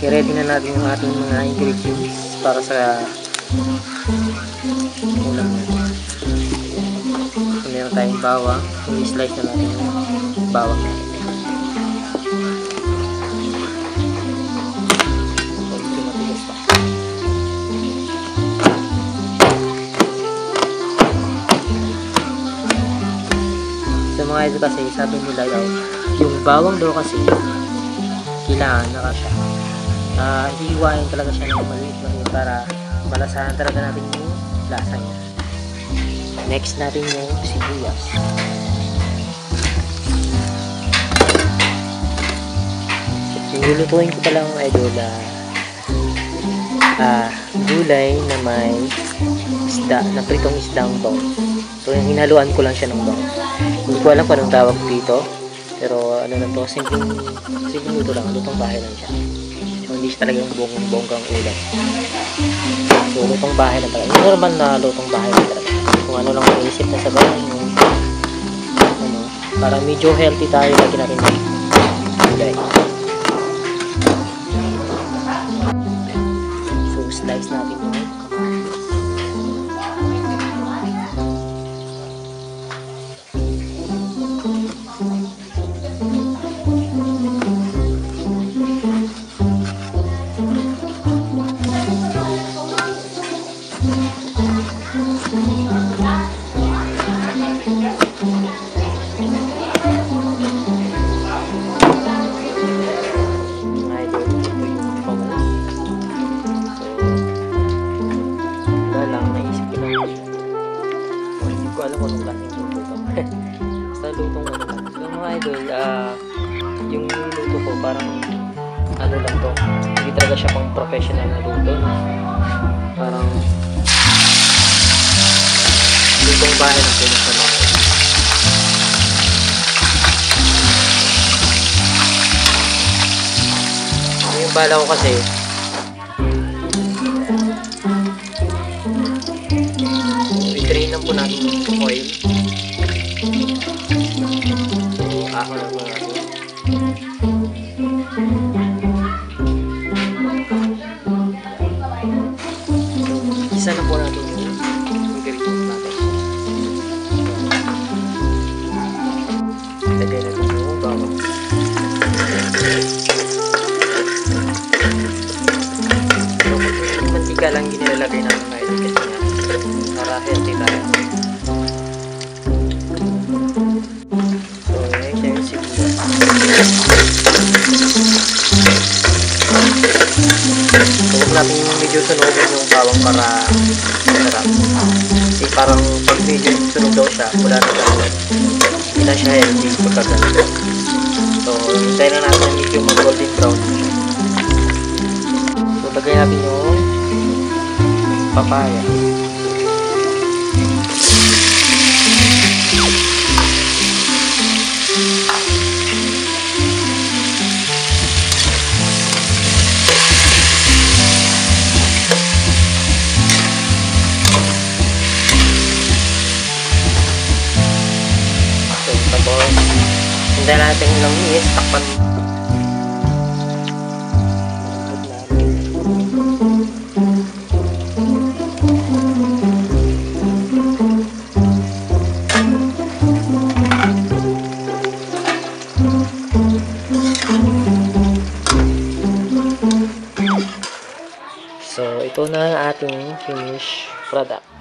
i-ready na natin yung ating mga ingredients para sa ulam natin. So, meron tayong bawang. I-slice na natin yung bawang natin. So mga idol, kasi sabi nila daw, yung bawang daw kasi kailangan naka siya. Hiwain talaga siya ng maliit para malasahan talaga natin yung lasa niya. Next natin yung sibuyas. Yung lulutuin ko pala mga idol, gulay na may isda, na pritong isdang bawang. So yung hinaluan ko lang siya ng bawang. Hindi ko alam kung anong tawag dito, pero ano lang to, simpleng luto lang, lutong bahay lang siya. So hindi siya talaga yung bonggang ulam. So lutong bahay lang talaga, yung normal na lutong bahay lang talaga. Kung ano lang maisip na sa bahay, ano, para medyo healthy tayo, lagi natin gulay. So slice natin yung alam ko nung klaseng luto ito. Basta lutong ano lang. So mga idol, yung luto ko parang ano lang to. Hindi talaga siya pang professional na luto. Parang lutong bahay lang po sa mga idol. Yung bala ko kasi i-drain lang po natin yung oil. So, ako lang po natin. Isa na po natin yung ingredients natin. Lagay natin yung bawang. So, mantika lang ginilalagay natin ngayon kasi nga para healthy tayo. So, next yung sibuyas. So, huwag natin medyo sunogin yung bawang para masarap. Kasi parang pag medyo sunog daw siya, wala na daw. Hindi na siya healthy pagkaganito. So, hintayin na natin medyo mag-golden brown. So, lagay natin yung papaya. Tapos, hintayin natin ilang minutes, takpan. So, ito na ang ating finished product.